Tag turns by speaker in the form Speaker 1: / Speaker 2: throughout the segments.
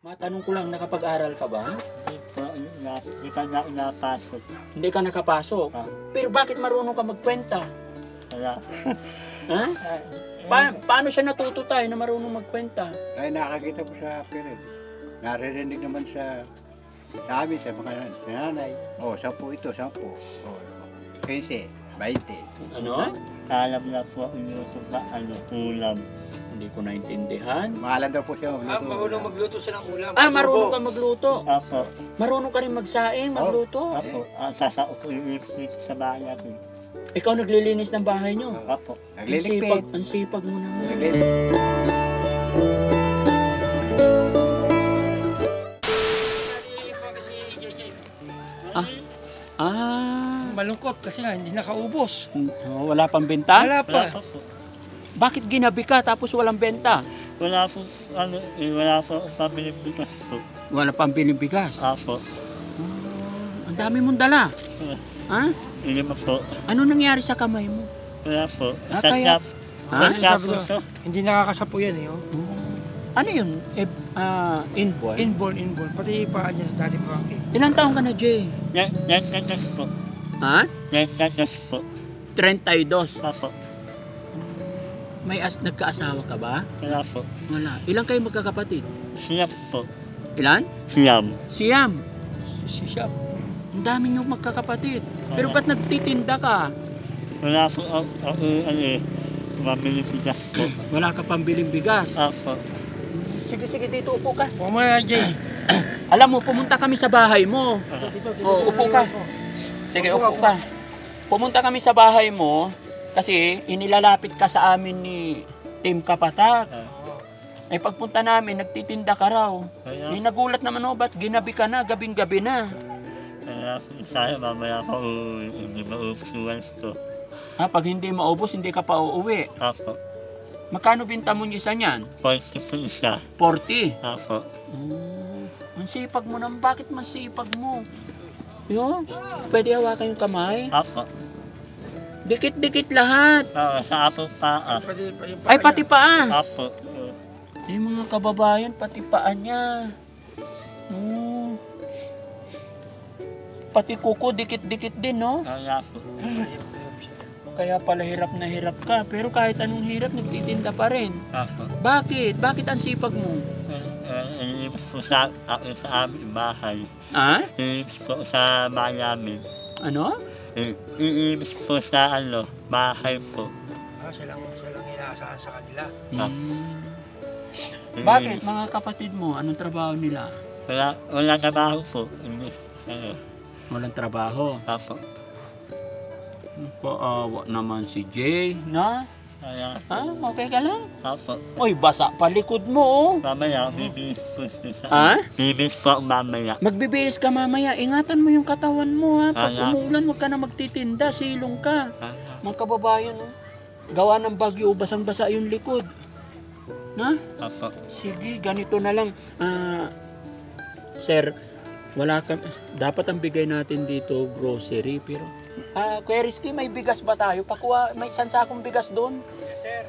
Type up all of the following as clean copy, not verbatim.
Speaker 1: Matanong ko lang, nakapag-aral ka ba?
Speaker 2: Hindi ka na inapasok.
Speaker 1: Hindi ka nakapasok.
Speaker 2: Ah.
Speaker 1: Pero bakit marunong ka magkwenta?
Speaker 2: Wala.
Speaker 1: Ha? Paano siya natuto tayo na marunong magkwenta?
Speaker 3: Ay, nakakita ko sa pirin. Naririnig naman sa amin, sa mga nanay. Oh, 10 ito, 10. Oh, 15, 20.
Speaker 1: Ano?
Speaker 2: Alam na po yung ulam.
Speaker 1: Hindi ko naintindihan.
Speaker 3: Maalam daw po siya magluto.
Speaker 4: Marunong magluto siya ng ulam.
Speaker 1: Marunong ka magluto.
Speaker 2: Apo.
Speaker 1: Marunong ka rin magsaing, magluto.
Speaker 2: Apo. Sasao ko yung sa bayan.
Speaker 1: Ikaw naglilinis ng bahay nyo.
Speaker 2: Apo.
Speaker 3: Nagliligpit.
Speaker 1: Ang sipag mo naman.
Speaker 4: Malungkot kasi nga, hindi nakaubos.
Speaker 1: Wala pang benta?
Speaker 4: Wala pa.
Speaker 2: Wala po.
Speaker 1: Bakit ginabi ka tapos walang benta?
Speaker 2: Wala po, wala po sa Pilipinas po.
Speaker 1: Wala pang bigas.
Speaker 2: Apo.
Speaker 1: Ang dami mong dala. Ha?
Speaker 2: Hindi mo po.
Speaker 1: Ano nangyari sa kamay mo?
Speaker 2: Wala po.
Speaker 1: Kaya- Ha?
Speaker 4: Sabi ko, hindi nakakasapo yan eh. Oh.
Speaker 1: Ano yun? Inborn?
Speaker 4: Inborn. Pati paa niya sa dati pa.
Speaker 1: Ilang taong ka na, Jay?
Speaker 2: Nagtatas po.
Speaker 1: Ha?
Speaker 2: Nagtatas po.
Speaker 1: 32.
Speaker 2: Apo.
Speaker 1: May nagkaasawa ka ba?
Speaker 2: Wala po.
Speaker 1: Wala. Ilang kayo magkakapatid?
Speaker 2: Siyam po.
Speaker 1: Ilan?
Speaker 2: Siyam.
Speaker 1: Siyam.
Speaker 4: Siya.
Speaker 1: Ang dami niyong magkakapatid. Pero ba't nagtitinda ka?
Speaker 2: Wala po mamilipigas po.
Speaker 1: Wala ka pang biling bigas.
Speaker 2: Apo.
Speaker 1: Sige, dito upo ka.
Speaker 4: Pumaya, Jay.
Speaker 1: Alam mo, pumunta kami sa bahay mo. Upo ka. Sige, upo ka. Pumunta kami sa bahay mo kasi inilalapit ka sa amin ni Team Kapatak. Eh pagpunta namin, nagtitinda ka raw. Eh nagulat naman o, ba't ginabi ka na, gabing-gabi na?
Speaker 2: Kaya sana mamaya pa hindi maubos yung ones ko.
Speaker 1: Pag hindi maubos, hindi ka pa uuwi.
Speaker 2: Apo.
Speaker 1: Magkano binta mo isa niyan?
Speaker 2: 40 po isa.
Speaker 1: 40.
Speaker 2: Apo.
Speaker 1: Ang sipag mo naman, bakit masipag mo? Yun, pwede hawakan yung kamay.
Speaker 2: Apo.
Speaker 1: Dikit-dikit lahat.
Speaker 2: Sa apo pa.
Speaker 1: Ay, pati paa.
Speaker 2: Apo.
Speaker 1: Eh, mga kababayan, pati paa niya. Pati kuko, dikit-dikit din, no?
Speaker 2: Kaya po.
Speaker 1: Kaya pala hirap na hirap ka. Pero kahit anong hirap, nagtitinda pa rin.
Speaker 2: Apo.
Speaker 1: Bakit? Bakit ang sipag mo?
Speaker 2: Iniibas po sa aming bahay.
Speaker 1: Ha?
Speaker 2: Iniibas po sa bahay namin.
Speaker 1: Ano?
Speaker 2: Iniibas po sa bahay po.
Speaker 4: Siya lang inaasahan sa kanila.
Speaker 1: Bakit? Mga kapatid mo, anong trabaho nila?
Speaker 2: Wala trabaho po.
Speaker 1: Walang trabaho.
Speaker 2: Apo.
Speaker 1: Paawa naman si Jay, na?
Speaker 2: Kaya,
Speaker 1: Okay ka lang?
Speaker 2: apo.
Speaker 1: Uy, basa pa likod mo, oh.
Speaker 2: Mamaya, bibis po sa
Speaker 1: Ha?
Speaker 2: Bibis po mamaya.
Speaker 1: Magbibihis ka mamaya. Ingatan mo yung katawan mo, ha? Pag
Speaker 2: Kaya-
Speaker 1: umuulan, huwag ka na magtitinda. Silong ka.
Speaker 2: Kaya,
Speaker 1: Mga kababayan, oh. Gawa ng bagyo, basang-basa yung likod. Na?
Speaker 2: apo.
Speaker 1: Sige, ganito na lang. Sir, wala ka, dapat ang bigay natin dito grocery, pero Kuya Rizky, may bigas ba tayo? Pakuha, may isang sakong bigas doon.
Speaker 4: Yes, sir.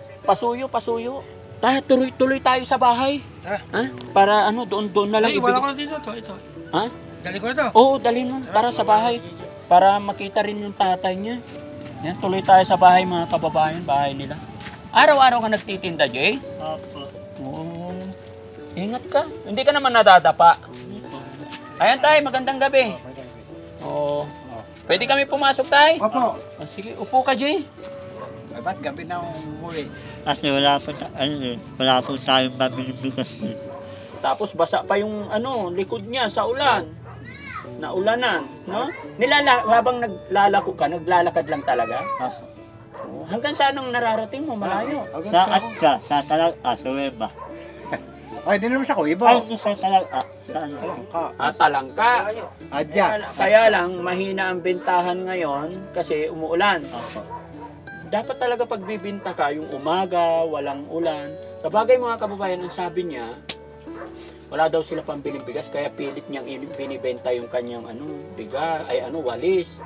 Speaker 1: Pasuyo. Tayo, tuloy tayo sa bahay.
Speaker 4: Tara.
Speaker 1: Ha? Para doon na lang
Speaker 4: Ay, wala ko na dito. Ito.
Speaker 1: Ha?
Speaker 4: Dali ko ito.
Speaker 1: Oo, dalhin mo. Tara sa bahay. Para makita rin yung tatay niya. Yan, tuloy tayo sa bahay, mga kababayan, bahay nila. Araw-araw ka nagtitinda, Jay?
Speaker 2: Apo.
Speaker 1: Oo. Ingat ka. Hindi ka naman nadadapa. Ayan tayo, magandang gabi. Oo. Pwede kami pumasok tayo?
Speaker 3: Opo.
Speaker 1: Sige, upo ka, Jay.
Speaker 3: Ay, ba't gabi na umuwi?
Speaker 2: Kasi wala po wala po tayong mamilipigas eh.
Speaker 1: Tapos basa pa yung likod niya sa ulan. Naulanan, no? Habang naglalako ka, naglalakad lang talaga?
Speaker 2: Apo.
Speaker 1: Hanggang saan ang nararating mo? Malayo.
Speaker 2: Sa Talaga, sa Weba.
Speaker 3: Ay, di naman siya ko. Ibo.
Speaker 2: Ay, sa Talaga, saan?
Speaker 1: Talangka.
Speaker 3: Adya.
Speaker 1: Kaya lang, mahina ang bentahan ngayon kasi umuulan.
Speaker 2: Apo.
Speaker 1: Dapat talaga pagbibinta ka, yung umaga, walang ulan. Sabagay mga kababayan, ang sabi niya, wala daw sila pambiling bigas, kaya pilit niyang binibenta yung kanyang walis.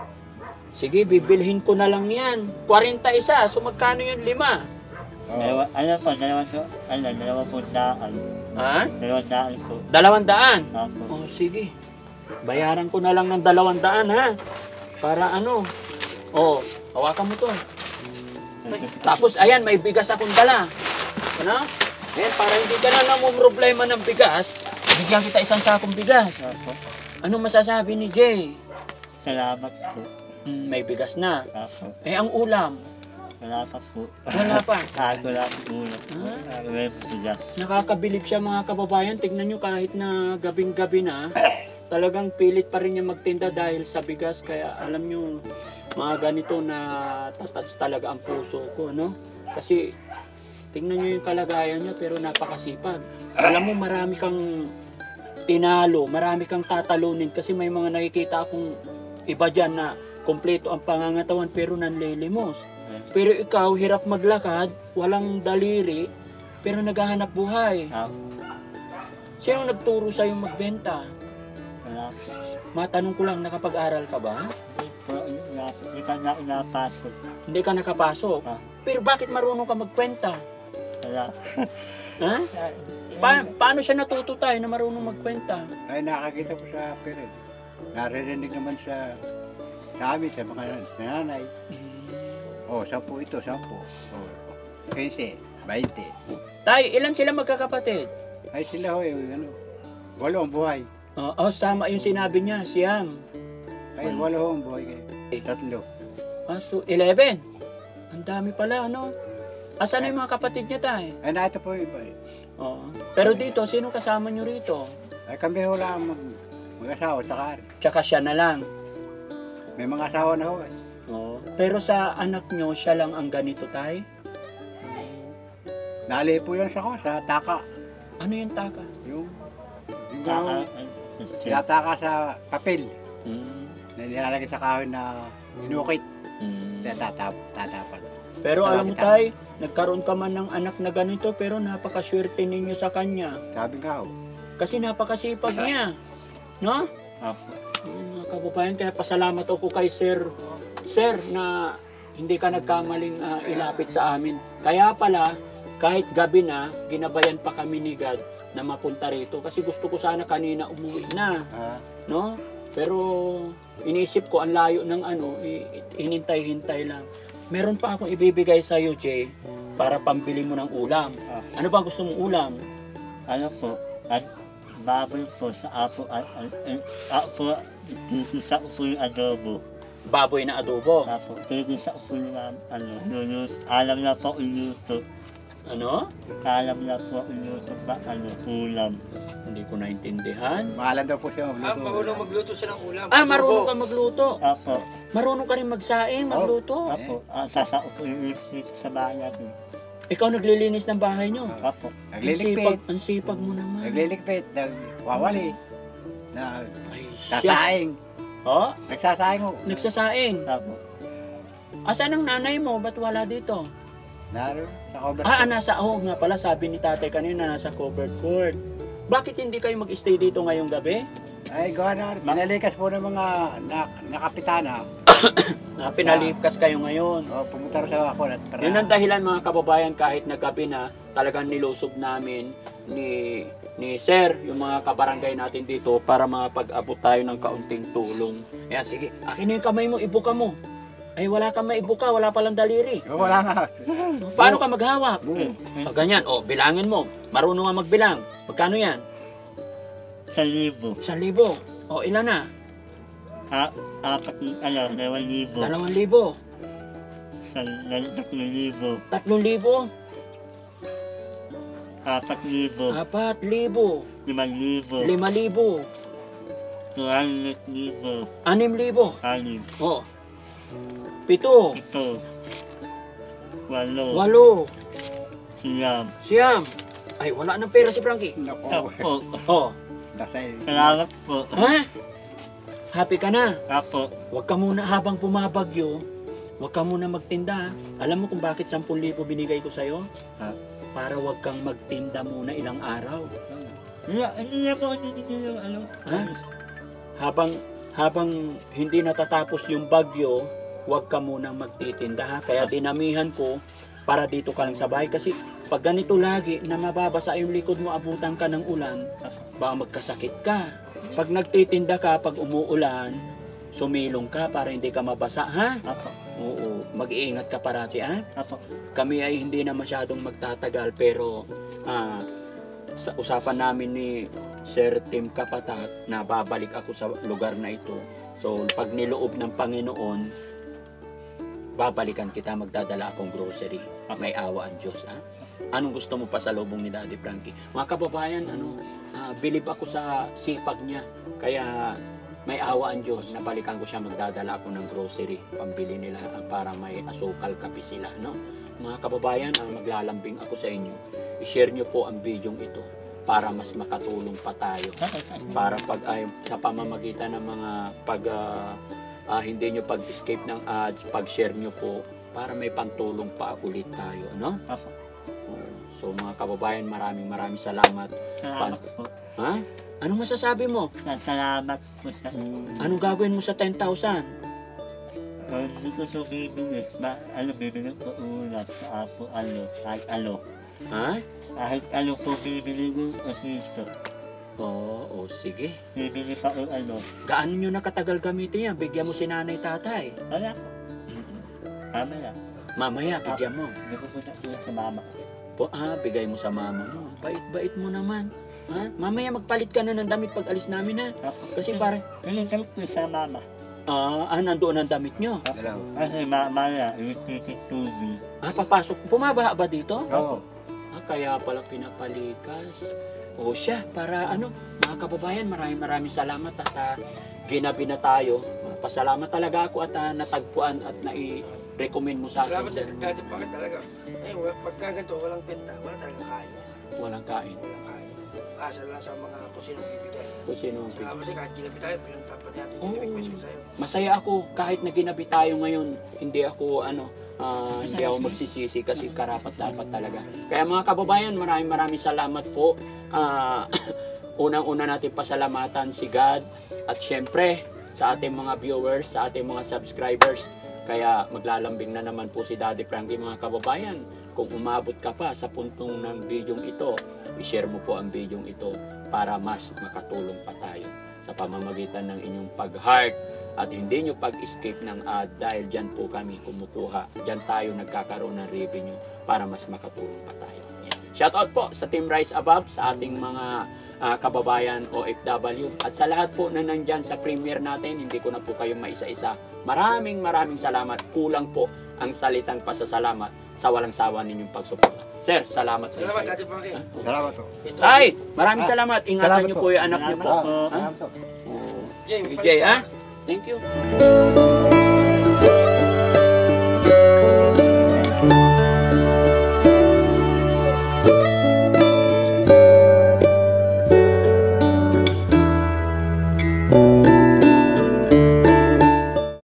Speaker 1: Sige, bibilhin ko na lang yan. 41, so magkano yung 5?
Speaker 2: Dalawa, ano po, dalawang pundaan.
Speaker 1: Ha?
Speaker 2: 200 po.
Speaker 1: 200?
Speaker 2: Opo.
Speaker 1: Oh, sige. Bayaran ko na lang ng 200 ha. Para ano. Oh, hawakan mo to. Tapos, ayan, may bigas akong dala. Ano? Ayan, para hindi ka na namumroblema ng bigas, bigyan kita isang sakong bigas.
Speaker 2: Opo.
Speaker 1: Anong masasabi ni Jay?
Speaker 2: Salamat po.
Speaker 1: May bigas na.
Speaker 2: Opo.
Speaker 1: Eh, ang ulam,
Speaker 2: Wala pa po.
Speaker 1: wala pa.
Speaker 2: Ako lang ulo. May bigas.
Speaker 1: Nakakabilib siya mga kababayan. Tignan nyo kahit na gabing-gabi na, talagang pilit pa rin niya magtinda dahil sa bigas. Kaya alam nyo, mga ganito na tatouch talaga ang puso ko, no? Kasi tingnan nyo yung kalagayan niya pero napakasipag. Alam mo, marami kang tinalo, marami kang tatalunin kasi may mga nakikita akong iba dyan na kompleto ang pangangatawan pero nanlilimos. Pero ikaw, hirap maglakad, walang daliri, pero naghahanap buhay. Sino nagturo sa'yo magbenta?
Speaker 2: Wala po.
Speaker 1: Matanong ko lang, nakapag-aral ka ba?
Speaker 2: Hindi ka na inapasok.
Speaker 1: Hindi ka nakapasok.
Speaker 2: Ah.
Speaker 1: Pero bakit marunong ka magkwenta?
Speaker 2: Wala.
Speaker 1: Ha? Paano siya natuto tayo na marunong magkwenta?
Speaker 3: Ay, nakakita ko sa pirin. Naririnig naman sa amin, sa mga nanay. Oh, 10 ito, 10. Oh, 15, 20.
Speaker 1: Tay, ilan sila magkakapatid?
Speaker 3: Ay, sila ho, ano, 8 ang buhay.
Speaker 1: Tama yung sinabi niya, siyam.
Speaker 3: Ay, 8 ho ang buhay kayo. 3.
Speaker 1: So 11. Ang dami pala, ano? Asan na yung mga kapatid niya, tay?
Speaker 3: Ay, na ito po yung iba eh.
Speaker 1: Oo. Pero dito, sino kasama niyo rito?
Speaker 3: Ay, kami ho lang mag-asawa, saka
Speaker 1: Tsaka siya na lang.
Speaker 3: may mga asawa na ho eh.
Speaker 1: Oo. Pero sa anak niyo, siya lang ang ganito, tay?
Speaker 3: Nali po yan sa taka.
Speaker 1: Ano yung taka?
Speaker 3: Yung
Speaker 2: Saka,
Speaker 3: tinataka sa papel.
Speaker 1: Mm.
Speaker 3: Na nilalagay sa kahoy na inukit.
Speaker 1: Mm.
Speaker 3: Tatapal.
Speaker 1: Pero alam mo, tay, nagkaroon ka man ng anak na ganito, pero napakaswerte ninyo sa kanya.
Speaker 3: Sabi nga ho.
Speaker 1: Kasi napakasipag niya. No?
Speaker 2: Opo.
Speaker 1: Mga kababayan, kaya pasalamat ako kay Sir. Sir, na hindi ka nagkamaling ilapit sa amin. Kaya pala, kahit gabi na, ginabayan pa kami ni God na mapunta rito. Kasi gusto ko sana kanina umuwi na. No? Pero iniisip ko, ang layo ng ano, hinintay-hintay lang. Meron pa akong ibibigay sa iyo, Jay, para pambili mo ng ulam. Ano ba gusto mong ulam?
Speaker 2: Ano po? Baboy po sa apo. Apo, titisa po yung adobo.
Speaker 1: Baboy na adobo.
Speaker 2: Apo, titisa po yung alam na po iluto.
Speaker 1: Ano?
Speaker 2: Alam na po iluto ba ulam.
Speaker 1: Hindi ko naintindihan.
Speaker 3: Mahalan daw po siya magluto.
Speaker 4: Marunong magluto siya ng ulam.
Speaker 1: Marunong ka magluto.
Speaker 2: Apo.
Speaker 1: Marunong ka rin magsaing, magluto.
Speaker 2: Apo, sasao po yung iluto sa bahay natin.
Speaker 1: Ikaw naglilinis ng bahay nyo.
Speaker 2: Apo.
Speaker 3: Nagliligpit.
Speaker 1: Ang sipag mo naman.
Speaker 3: Nagliligpit. Nagwawali.
Speaker 1: Ay,
Speaker 3: Sasaing.
Speaker 1: Oh,
Speaker 3: Nagsasaing ho.
Speaker 1: nagsasaing.
Speaker 2: Apo.
Speaker 1: Asan ang nanay mo? Ba't wala dito?
Speaker 3: Naroon sa cover.
Speaker 1: Nasa, nga pala, sabi ni tatay kanina, nasa covered court. Bakit hindi kayo mag-stay dito ngayong gabi?
Speaker 3: Ay, gawa na. Pinalikas po ng mga nakapitana.
Speaker 1: Pinalipas kayo ngayon.
Speaker 3: O, pumunta rin sa ako.
Speaker 1: Yun ang dahilan mga kababayan, kahit na gabi na, talagang nilusob namin ni Sir, yung mga kabarangay natin dito para makapag-abot tayo ng kaunting tulong. Ayan, sige, akin na yung kamay mo, ibuka mo. Ay, wala kang maibuka, wala palang daliri.
Speaker 3: Wala nga.
Speaker 1: Paano ka maghawak? Ganyan, bilangin mo. Marunong nga magbilang. Magkano yan?
Speaker 2: 1,000.
Speaker 1: 1,000. Ilan na?
Speaker 2: 2,000.
Speaker 1: 2,000.
Speaker 2: 3,000.
Speaker 1: 3,000.
Speaker 2: 4,000.
Speaker 1: 4,000.
Speaker 2: 5,000.
Speaker 1: 5,000.
Speaker 2: 6,000.
Speaker 1: 6,000.
Speaker 2: 6,000.
Speaker 1: 7.
Speaker 2: 7. 8.
Speaker 1: 8.
Speaker 2: Siyam.
Speaker 1: Siyam. Ay, wala nang pera si Frankie.
Speaker 3: Nako.
Speaker 2: Apo.
Speaker 3: Dasay.
Speaker 2: Salamat po.
Speaker 1: Ha? Happy ka na?
Speaker 2: Apo.
Speaker 1: Huwag ka muna habang pumabagyo. Huwag ka muna magtinda. Alam mo kung bakit 10,000 binigay ko sa'yo?
Speaker 2: Ha?
Speaker 1: Para huwag kang magtinda muna ilang araw.
Speaker 2: Hindi na po yung ano.
Speaker 1: Ha? Habang hindi natatapos yung bagyo, huwag ka munang magtitinda ha. Kaya dinamihan ko para dito ka lang sa bahay. Kasi pag ganito lagi na mababasa yung likod mo, abutan ka ng ulan, baka magkasakit ka. Pag nagtitinda ka, pag umuulan, sumilong ka para hindi ka mabasa, ha?
Speaker 2: Apo.
Speaker 1: Oo, mag-iingat ka parati, ha?
Speaker 2: Apo.
Speaker 1: Kami ay hindi na masyadong magtatagal, pero sa usapan namin ni Sir Tim Kapatat na babalik ako sa lugar na ito. So, pag niloob ng Panginoon, babalikan kita, magdadala akong grocery. May awa ang Diyos, ha? Anong gusto mo pa sa lubong ni Daddy Frankie? Mga kababayan, bilib ako sa sipag niya. Kaya may awa ang Diyos. Nabalikan ko siya, magdadala ako ng grocery. Pambili nila para may asukal, kape sila, no? Mga kababayan, maglalambing ako sa inyo. I-share nyo po ang video ito para mas makatulong pa tayo. Para pag sa pamamagitan ng mga hindi nyo pag-escape ng ads, pag-share nyo po para may pantulong pa ulit tayo, no?
Speaker 2: Apo.
Speaker 1: So mga kababayan, maraming salamat.
Speaker 2: Salamat po.
Speaker 1: Ha? Anong masasabi mo?
Speaker 2: Salamat po sa inyo.
Speaker 1: Anong gagawin mo sa 10,000?
Speaker 2: Hindi ko so bibili. Bibili ko ulam sa apo, kahit
Speaker 1: Ha?
Speaker 2: Kahit po bibili ko kasi ito.
Speaker 1: Oo, sige.
Speaker 2: Bibili pa o
Speaker 1: Gaano nyo nakatagal gamitin yan? Bigyan mo si nanay tatay.
Speaker 2: Wala ko. Tama lang.
Speaker 1: Mamaya, bigyan mo.
Speaker 2: Hindi ko punta sila sa mama.
Speaker 1: Bigay mo sa mama mo. Bait-bait mo naman. Ha? Mamaya magpalit ka na ng damit pag alis namin, ha? Kasi parang,
Speaker 2: Kinisalit ko sa mama.
Speaker 1: nandoon ang damit nyo.
Speaker 3: Dalaw.
Speaker 2: Kasi mama na, iwititik tubig.
Speaker 1: Papasok. Pumabaha ba dito?
Speaker 3: Oo.
Speaker 1: Kaya pala pinapalikas. O siya, para mga kababayan, maraming salamat at ginabi na tayo. Pasalamat talaga ako at natagpuan at nai-recommend mo sa akin.
Speaker 4: Salamat sa Daddy Frankie talaga. Pagka ganito, walang benta, wala talagang kain.
Speaker 1: Walang kain.
Speaker 4: Walang kain. Asa lang sa mga kung sino bibigay.
Speaker 1: Kung sino.
Speaker 4: Salamat siya, kahit ginabi tayo, pinagtapat natin yung
Speaker 1: Oo.
Speaker 4: request ko sa'yo.
Speaker 1: Masaya ako kahit na ginabi tayo ngayon. Hindi ako hindi ako magsisisi kasi karapat-dapat talaga. Kaya mga kababayan, maraming salamat po. Unang-una natin pasalamatan si God at syempre sa ating mga viewers, sa ating mga subscribers. Kaya maglalambing na naman po si Daddy Frankie, mga kababayan. Kung umabot ka pa sa puntong ng video ito, i-share mo po ang video ito para mas makatulong pa tayo sa pamamagitan ng inyong pag-heart at hindi nyo pag-escape ng ad dahil dyan po kami kumukuha. Dyan tayo nagkakaroon ng revenue para mas makatulong pa tayo. Yan. Shoutout po sa Team Rise Above, sa ating mga kababayan OFW at sa lahat po na nandyan sa premiere natin. Hindi ko na po kayo maisa-isa. Maraming salamat. Kulang po ang salitang pasasalamat sa walang sawa ninyong pagsuporta. Sir, salamat sa
Speaker 4: Salamat,
Speaker 1: inyo.
Speaker 4: Daddy Frankie.
Speaker 3: Salamat po.
Speaker 4: Ito.
Speaker 1: Ay, maraming salamat. Ingatan
Speaker 3: Salamat
Speaker 1: niyo
Speaker 3: po.
Speaker 1: po yung anak niyo po.
Speaker 2: Salamat po.
Speaker 1: Ha?
Speaker 3: Salamat po.
Speaker 1: Oo.
Speaker 4: Jay,
Speaker 1: Sige, ha? Thank you.